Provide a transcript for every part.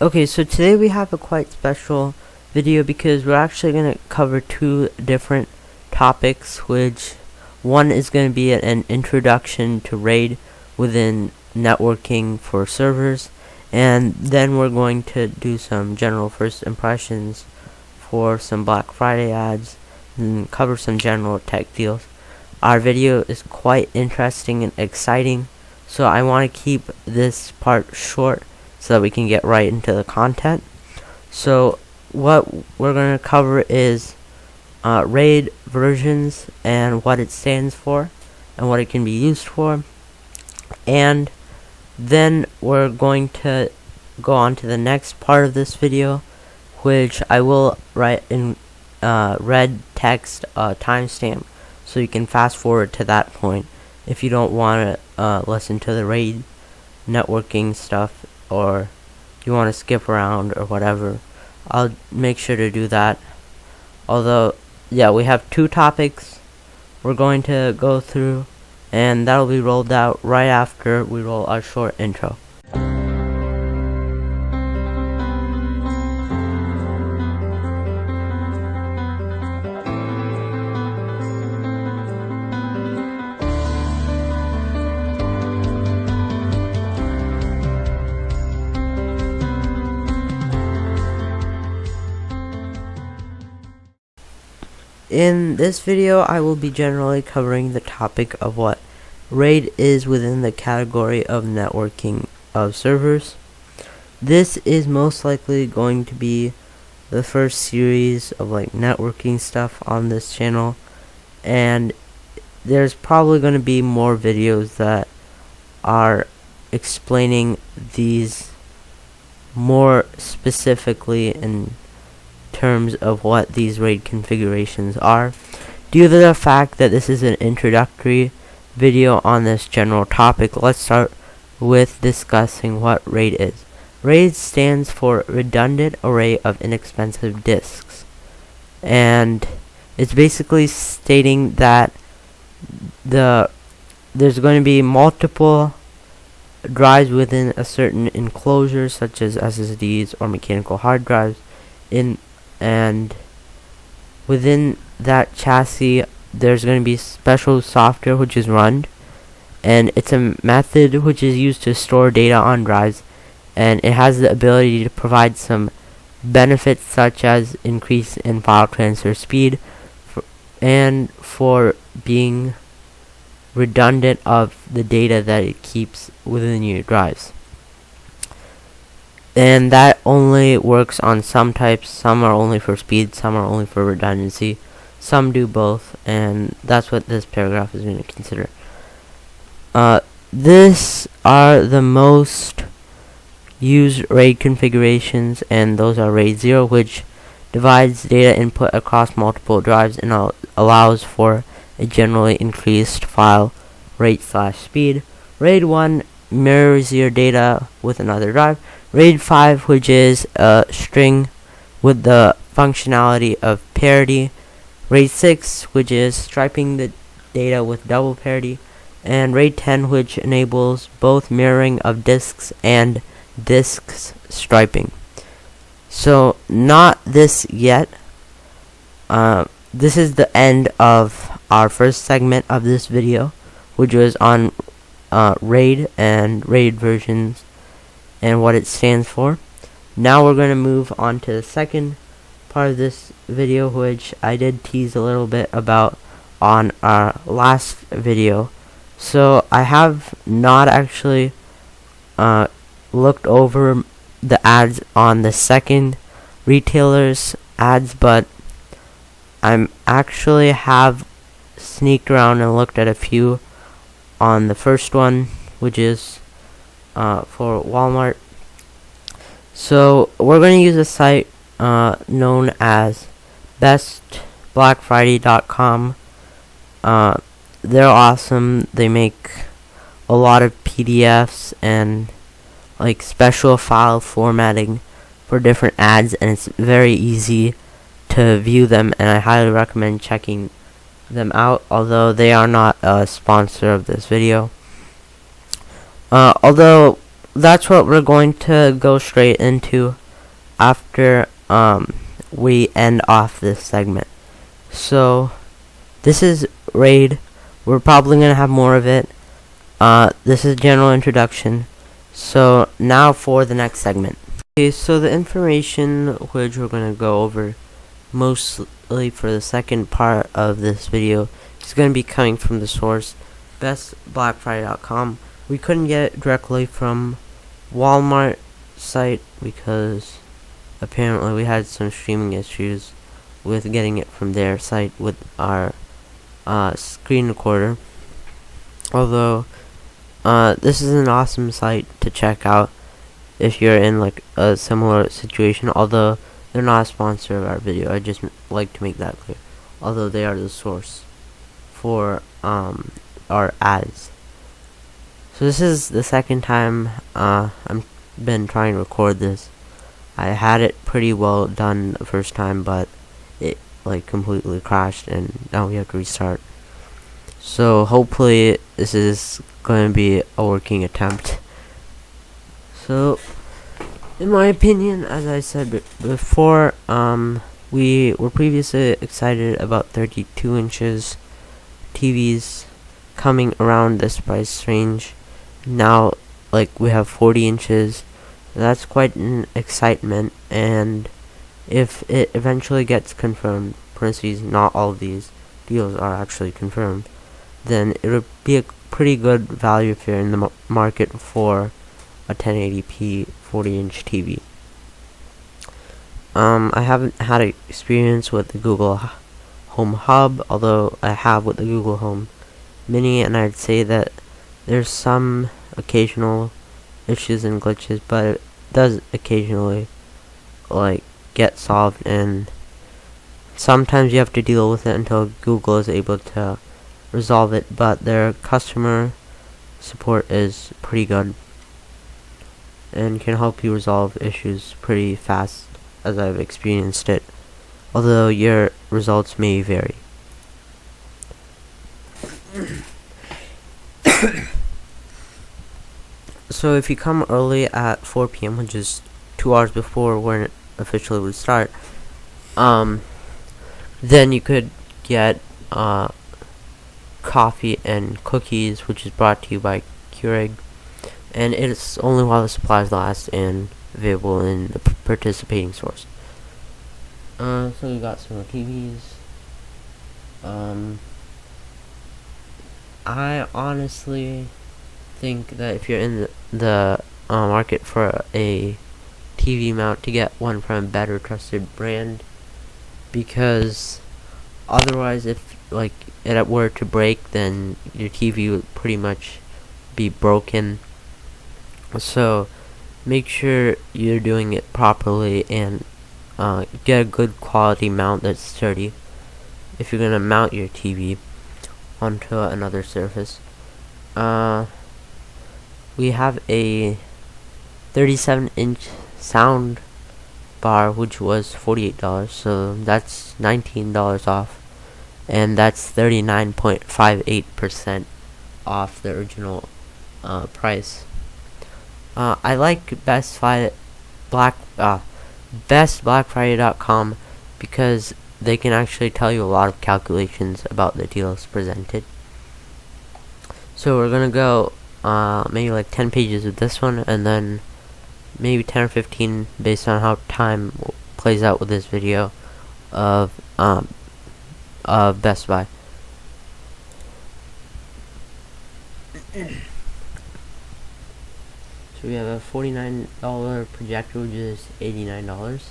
Okay, so today we have a quite special video because we're actually going to cover two different topics, which one is going to be an introduction to RAID within networking for servers, and then we're going to do some general first impressions for some Black Friday ads and cover some general tech deals. Our video is quite interesting and exciting, so I want to keep this part short so that we can get right into the content. So what we're going to cover is RAID versions and what it stands for and what it can be used for, and then we're going to go on to the next part of this video, which I will write in red text timestamp, so you can fast forward to that point if you don't want to listen to the RAID networking stuff, or you want to skip around or whatever. I'll make sure to do that. Although, yeah, we have two topics we're going to go through, and that'll be rolled out right after we roll our short intro. In this video, I will be generally covering the topic of what RAID is within the category of networking of servers. This is most likely going to be the first series of networking stuff on this channel, and there's probably going to be more videos that are explaining these more specifically in terms of what these RAID configurations are. Due to the fact that this is an introductory video on this general topic, let's start with discussing what RAID is. RAID stands for Redundant Array of Inexpensive Disks, and it's basically stating that there's going to be multiple drives within a certain enclosure, such as SSDs or mechanical hard drives, and within that chassis there's going to be special software which is run, and it's a method which is used to store data on drives, and it has the ability to provide some benefits such as increase in file transfer speed and for being redundant of the data that it keeps within your drives. And that only works on some types. Some are only for speed, some are only for redundancy, some do both, and that's what this paragraph is going to consider. This are the most used RAID configurations, and those are RAID 0, which divides data input across multiple drives and allows for a generally increased file rate/speed. RAID 1 mirrors your data with another drive. RAID 5, which is a string with the functionality of parity. RAID 6, which is striping the data with double parity. And RAID 10, which enables both mirroring of disks and disks striping. So, not this yet. This is the end of our first segment of this video, which was on RAID and RAID versions and what it stands for. Now we're going to move on to the second part of this video, which I did tease a little bit about on our last video. So I have not actually looked over the ads on the second retailer's ads, but I'm actually have sneaked around and looked at a few on the first one, which is for Walmart. So we're going to use a site known as bestblackfriday.com. They're awesome. They make a lot of PDFs and special file formatting for different ads, and it's very easy to view them, and I highly recommend checking them out, although they are not a sponsor of this video. Although that's what we're going to go straight into after we end off this segment. So this is Raid. We're probably gonna have more of it. This is general introduction. So now for the next segment. Okay, so the information which we're gonna go over mostly for the second part of this video is gonna be coming from the source bestblackfriday.com. We couldn't get it directly from Walmart site because apparently we had some streaming issues with getting it from their site with our screen recorder. Although this is an awesome site to check out if you're in like a similar situation, although they're not a sponsor of our video. I just like to make that clear, although they are the source for our ads. So this is the second time I'm been trying to record this. I had it pretty well done the first time, but it like completely crashed and now we have to restart. So hopefully this is going to be a working attempt. So in my opinion, as I said before, we were previously excited about 32 inches TVs coming around this price range. Now like we have 40 inches. That's quite an excitement, and if it eventually gets confirmed, parentheses, not all of these deals are actually confirmed, then it would be a pretty good value if you're in the market for a 1080p 40-inch TV. I haven't had experience with the Google Home Hub, although I have with the Google Home Mini, and I'd say that there's some occasional issues and glitches, but it does occasionally like get solved, and sometimes you have to deal with it until Google is able to resolve it, but their customer support is pretty good and can help you resolve issues pretty fast, as I've experienced it, although your results may vary. So if you come early at 4 p.m., which is 2 hours before when it officially would start, then you could get coffee and cookies, which is brought to you by Keurig, and it's only while the supplies last and available in the participating stores. So we got some more TVs. I honestly think that if you're in the market for a TV mount, to get one from a better trusted brand, because otherwise if like it were to break, then your TV would pretty much be broken. So make sure you're doing it properly and get a good quality mount that's sturdy if you're gonna mount your TV onto another surface. We have a 37-inch sound bar, which was $48, so that's $19 off, and that's 39.58% off the original price. I like bestblackfriday.com because they can actually tell you a lot of calculations about the deals presented. So we're gonna go maybe like 10 pages with this one, and then maybe 10 or 15 based on how time plays out with this video of Best Buy. So we have a $49 projector, which is $89.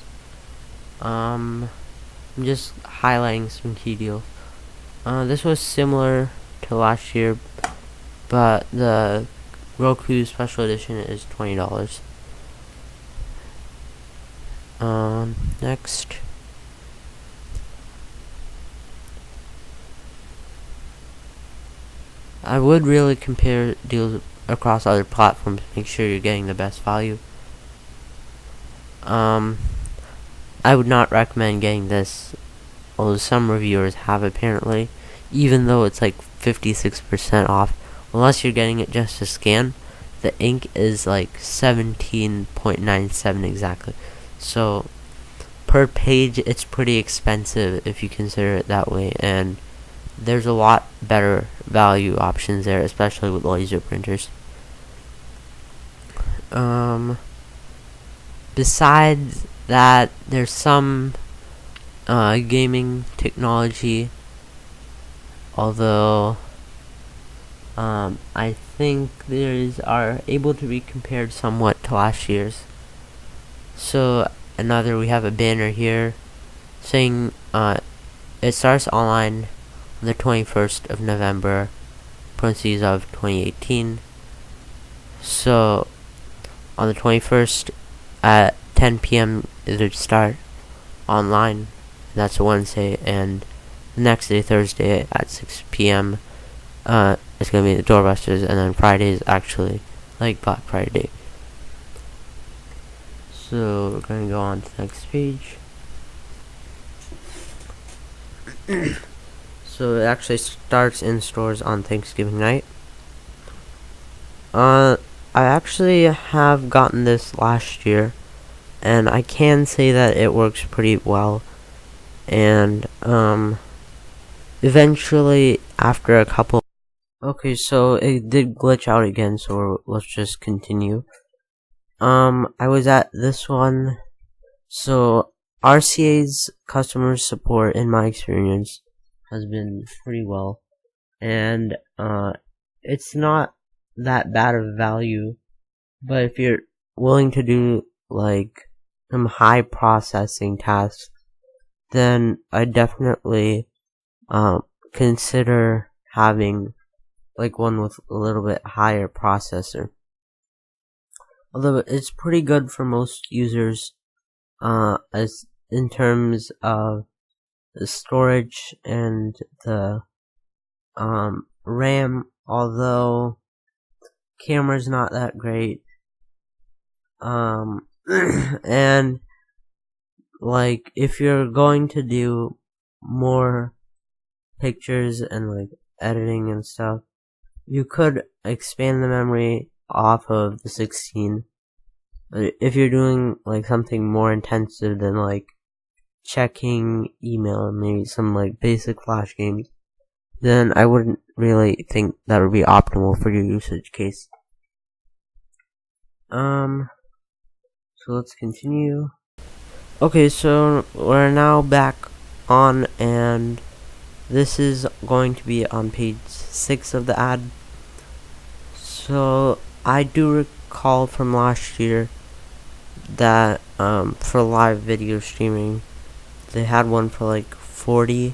I'm just highlighting some key deals. This was similar to last year, but the Roku Special Edition is $20. Next. I would really compare deals across other platforms to make sure you're getting the best value. I would not recommend getting this, although some reviewers have apparently, even though it's like 56% off, unless you're getting it just to scan, the ink is like 17.97 exactly. So per page it's pretty expensive if you consider it that way, and there's a lot better value options there, especially with laser printers. Besides that, there's some gaming technology, although I think these are able to be compared somewhat to last year's. So we have a banner here saying it starts online on the 21st of November, parentheses of 2018. So on the 21st at 10 p.m. it'll start online. That's a Wednesday, and the next day, Thursday at 6 p.m. It's gonna be the Doorbusters, and then Friday is actually like Black Friday. So we're gonna go on to the next page. So it actually starts in stores on Thanksgiving night. I actually have gotten this last year, and I can say that it works pretty well. And eventually, after a couple. Okay, so it did glitch out again, so let's just continue. I was at this one. So RCA's customer support, in my experience, has been pretty well, and it's not that bad of value, but if you're willing to do like some high processing tasks, then I definitely consider having like one with a little bit higher processor. Although it's pretty good for most users, as in terms of the storage and the RAM, although camera's not that great. And like if you're going to do more pictures and like editing and stuff, you could expand the memory off of the 16. But if you're doing like something more intensive than like checking email and maybe some like basic flash games, then I wouldn't really think that would be optimal for your usage case. So let's continue. Okay, so we're now back on, and this is going to be on page 6 of the ad. So I do recall from last year that for live video streaming they had one for like 40,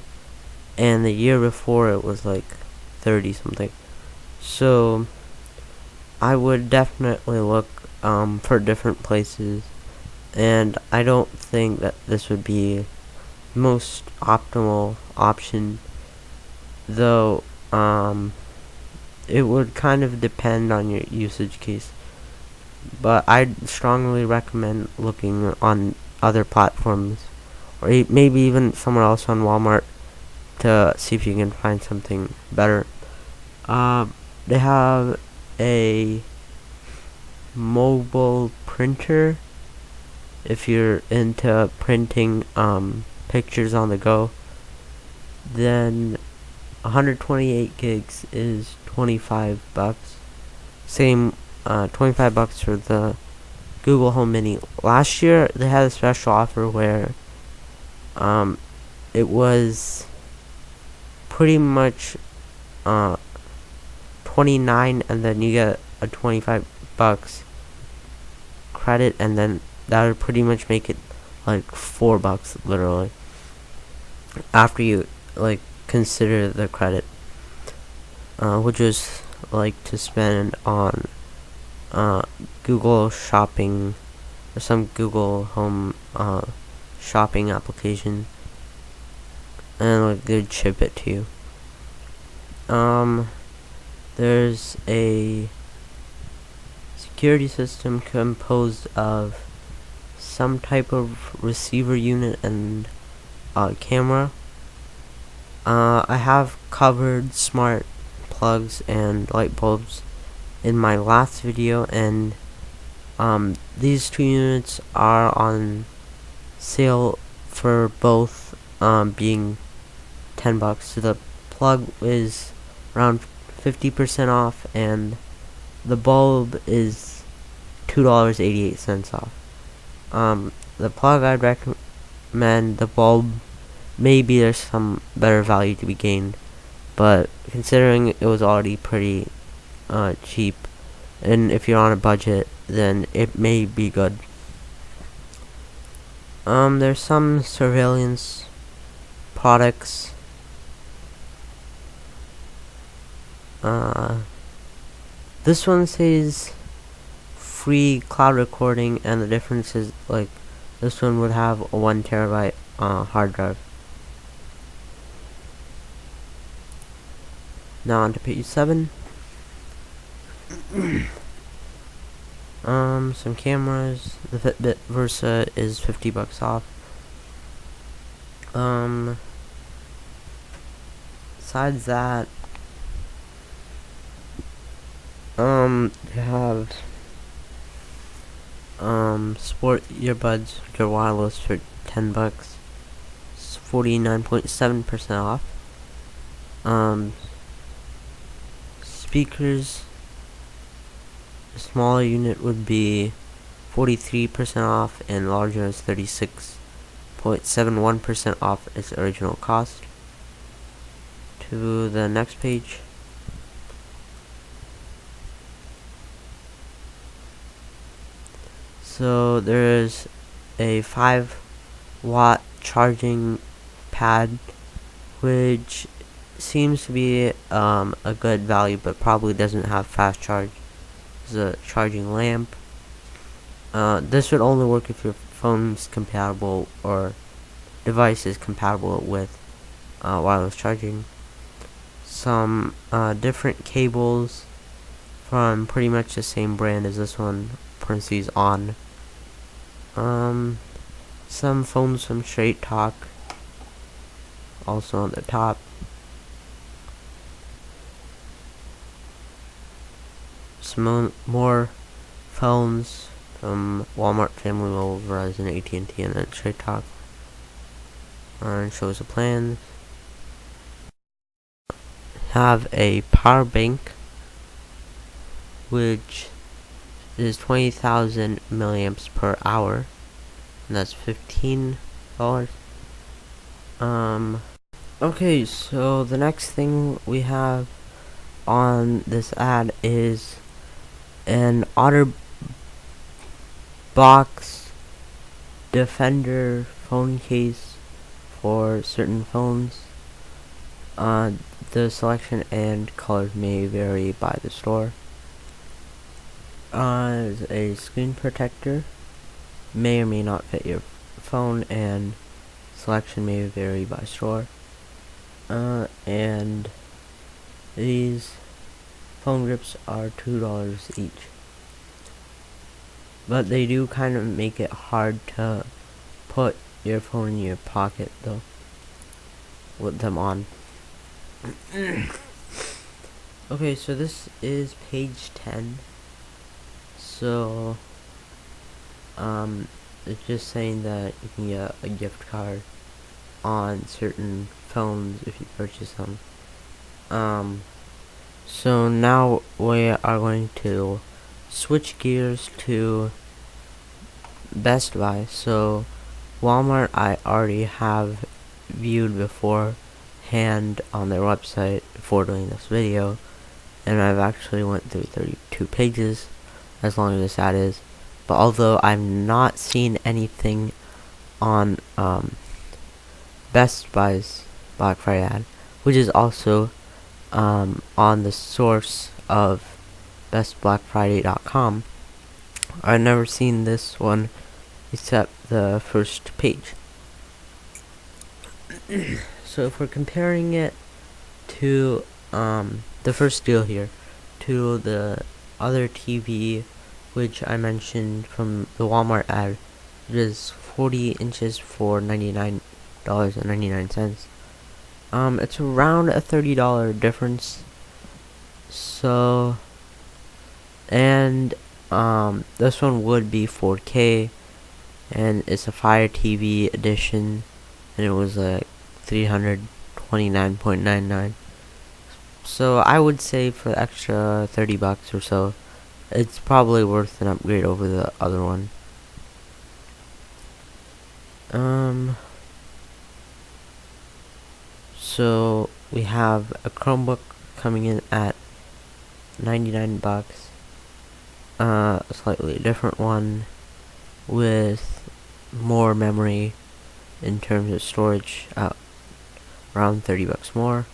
and the year before it was like 30 something. So I would definitely look for different places, and I don't think that this would be most optimal option, though it would kind of depend on your usage case. But I'd strongly recommend looking on other platforms, or maybe even somewhere else on Walmart, to see if you can find something better. They have a mobile printer if you're into printing pictures on the go. Then 128 gigs is $25. Same, $25 for the Google Home Mini. Last year they had a special offer where it was pretty much 29, and then you get a $25 credit, and then that would pretty much make it like $4 literally after you like consider the credit, which is like to spend on Google Shopping or some Google Home shopping application, and like they'd ship it to you. There's a security system composed of some type of receiver unit and camera. I have covered smart plugs and light bulbs in my last video, and these two units are on sale for both being $10. So the plug is around 50% off, and the bulb is $2.88 off. The plug I'd recommend. The bulb, maybe there's some better value to be gained, but considering it was already pretty cheap, and if you're on a budget, then it may be good. There's some surveillance products. This one says free cloud recording, and the difference is, like, this one would have a 1 terabyte hard drive. Now on to page 7. Some cameras. The Fitbit Versa is $50 off. Besides that, you have sport earbuds, which are wireless, for $10. It's 49.7% off. Speakers, a smaller unit would be 43% off, and larger is 36.71% off its original cost. To the next page. So there's a 5-watt charging pad, which seems to be a good value, but probably doesn't have fast charge. There's a charging lamp. This would only work if your phone's compatible or device is compatible with wireless charging. Some different cables from pretty much the same brand as this one, parentheses on. Some phones from Straight Talk, also on the top. Some more phones from Walmart, Family Mobile, Verizon, AT&T, and then Straight Talk. And shows a plan. Have a power bank, which is 20,000 milliamps per hour, and that's $15. Okay, so the next thing we have on this ad is an OtterBox Defender phone case for certain phones. The selection and colors may vary by the store. Is a screen protector, may or may not fit your phone, and selection may vary by store. And these phone grips are $2 each, but they do kind of make it hard to put your phone in your pocket though with them on. Okay, so this is page 10. So it's just saying that you can get a gift card on certain phones if you purchase them. So now we are going to switch gears to Best Buy. So Walmart I already have viewed beforehand on their website before doing this video, and I've actually went through 32 pages, as long as this ad is. But although I've not seen anything on Best Buy's Black Friday ad, which is also on the source of bestblackfriday.com, I've never seen this one except the first page. So if we're comparing it to the first deal here to the other TV, which I mentioned from the Walmart ad, it is 40 inches for $99.99. It's around a $30 difference. So And this one would be 4K, and it's a Fire TV edition, and it was like 329.99. So I would say for the extra $30 or so, it's probably worth an upgrade over the other one. So we have a Chromebook coming in at $99. A slightly different one with more memory in terms of storage, around $30 more.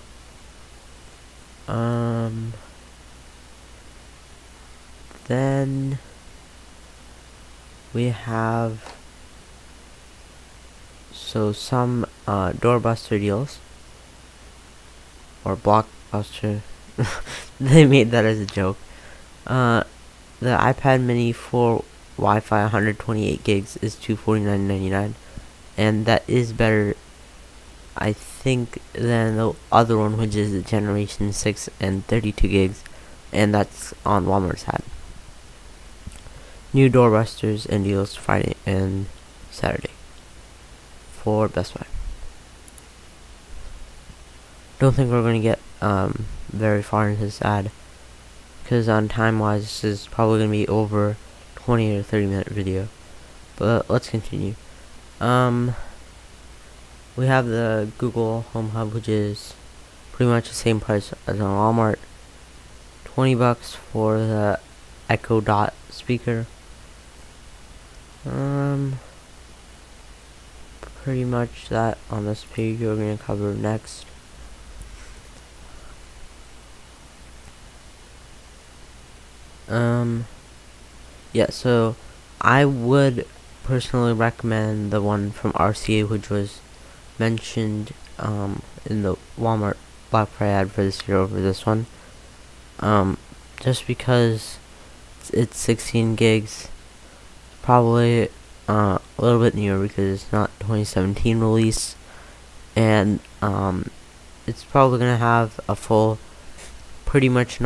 Then we have some doorbuster deals, or blockbuster. They made that as a joke. The iPad Mini for Wi-Fi 128 gigs is $249.99, and that is better, I think, than the other one, which is the Generation 6 and 32 gigs, and that's on Walmart's side. New doorbusters and deals Friday and Saturday for Best Buy. Don't think we're going to get very far into this ad, because on time-wise, this is probably going to be over 20 or 30 minute video. But let's continue. We have the Google Home Hub, which is pretty much the same price as on Walmart. $20 for the Echo Dot speaker. Pretty much that on this page we're going to cover next. Yeah, so I would personally recommend the one from RCA, which was mentioned in the Walmart Black Friday ad for this year over this one. Just because it's 16 gigs, probably a little bit newer because it's not 2017 release, and it's probably gonna have a full, pretty much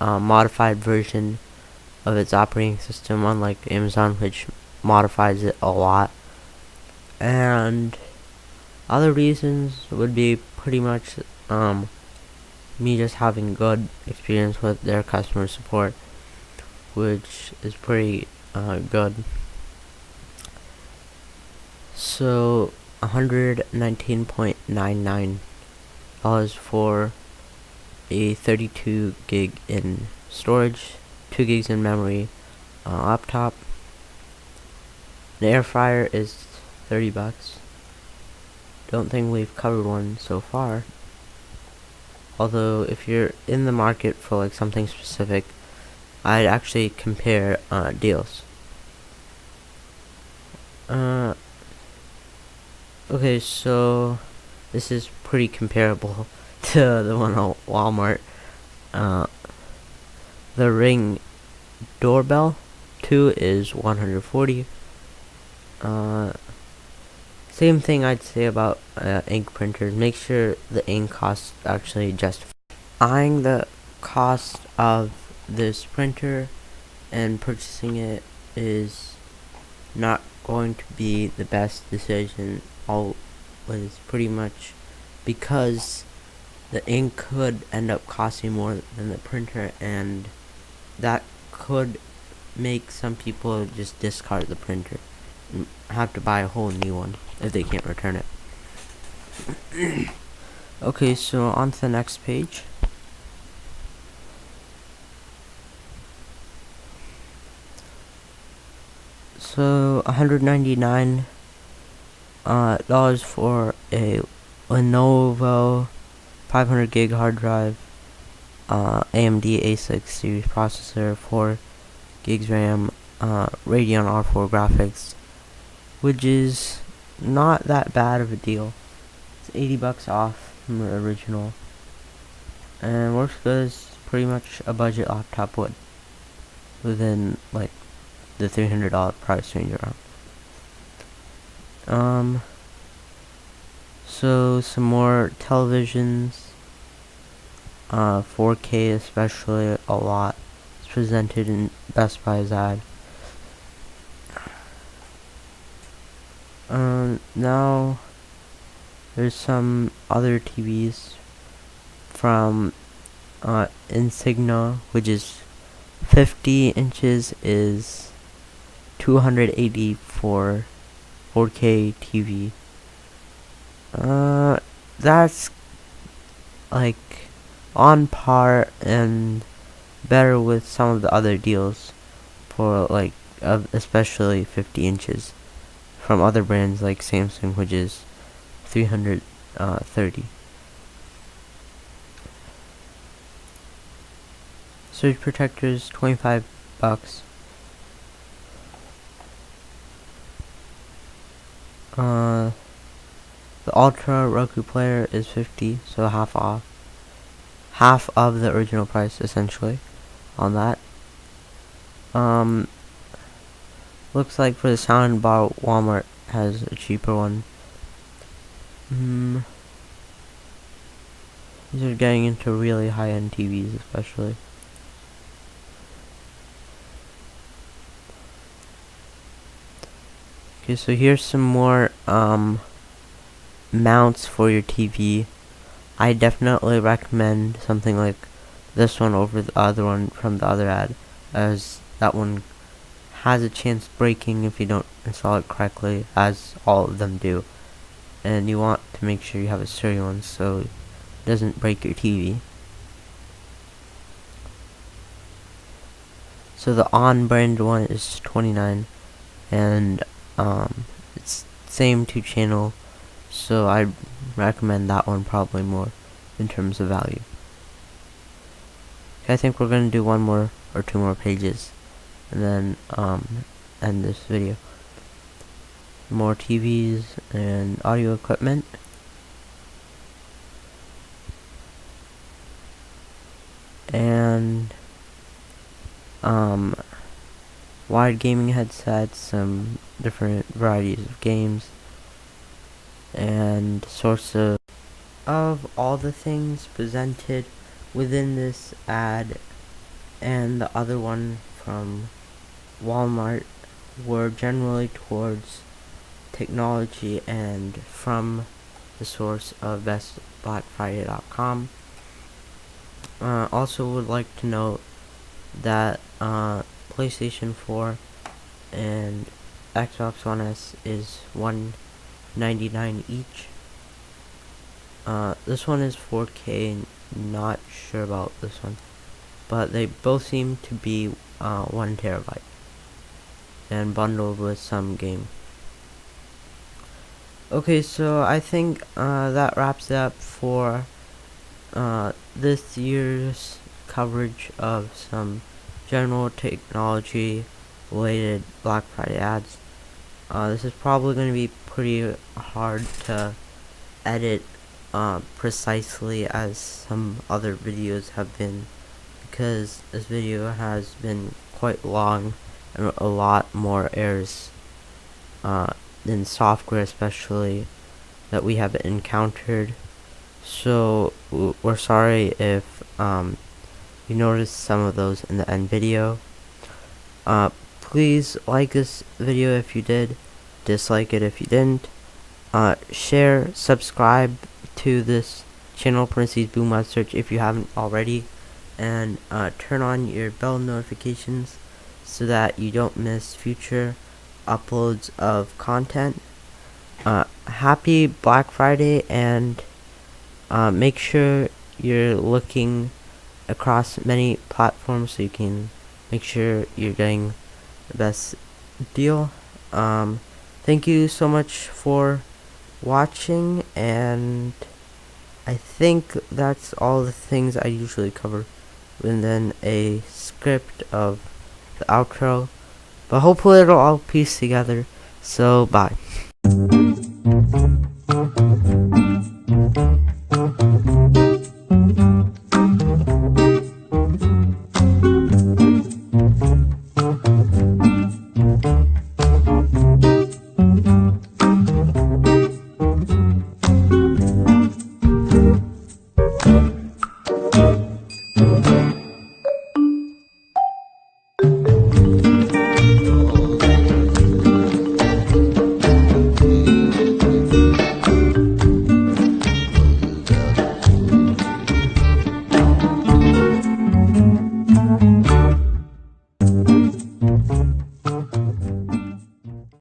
modified version of its operating system, unlike Amazon, which modifies it a lot. And other reasons would be pretty much me just having good experience with their customer support, which is pretty good. So $119.99 for a 32 gig in storage, 2 gigs in memory laptop. The air fryer is $30. Don't think we've covered one so far. Although if you're in the market for like something specific, I'd actually compare deals. Okay, so this is pretty comparable to the one on Walmart. The Ring Doorbell 2 is $140. Same thing I'd say about ink printers. Make sure the ink cost actually justifies. Eyeing the cost of this printer and purchasing it is not going to be the best decision always, pretty much, because the ink could end up costing more than the printer, and that could make some people just discard the printer and have to buy a whole new one if they can't return it. Okay, so on to the next page. So $199 for a Lenovo 500 gig hard drive, AMD A6 series processor, 4 gigs RAM, Radeon R4 graphics, which is not that bad of a deal. It's $80 off from the original, and works good as pretty much a budget laptop would, within like the $300 price range around. So some more televisions, 4K especially, a lot, presented in Best Buy's ad. Now there's some other TVs from Insignia, which is 50 inches is 280 for 4K TV. That's like on par and better with some of the other deals for like especially 50 inches from other brands like Samsung, which is 330. Surge protectors, $25. The Ultra Roku player is 50, so half off. Half of the original price, essentially, on that. Looks like for the soundbar, Walmart has a cheaper one. These are getting into really high-end TVs, especially. Okay, so here's some more mounts for your TV. I definitely recommend something like this one over the other one from the other ad, as that one has a chance breaking if you don't install it correctly, as all of them do. And you want to make sure you have a sturdy one so it doesn't break your TV. So the On brand one is $29, and it's same 2-channel, so I recommend that one probably more in terms of value. Okay, I think we're gonna do one more or two more pages and then end this video. More TVs and audio equipment. And wired gaming headsets, some different varieties of games, and source of all the things presented within this ad and the other one from Walmart were generally towards technology and from the source of bestblackfriday.com. Also would like to note that PlayStation 4 and Xbox One S is $199 each. This one is 4K, not sure about this one, but they both seem to be 1 terabyte and bundled with some game. Okay, so I think that wraps it up for this year's coverage of some general technology related Black Friday ads. This is probably going to be pretty hard to edit precisely as some other videos have been, because this video has been quite long and a lot more errors in software especially that we have encountered. So we're sorry if you noticed some of those in the end video. Please like this video if you did, dislike it if you didn't, share, subscribe to this channel, Boom Mod Search, if you haven't already, and turn on your bell notifications so that you don't miss future uploads of content. Happy Black Friday, and make sure you're looking across many platforms so you can make sure you're getting the best deal. Thank you so much for watching, and I think that's all the things I usually cover within a script of the outro, but hopefully it'll all piece together. So bye.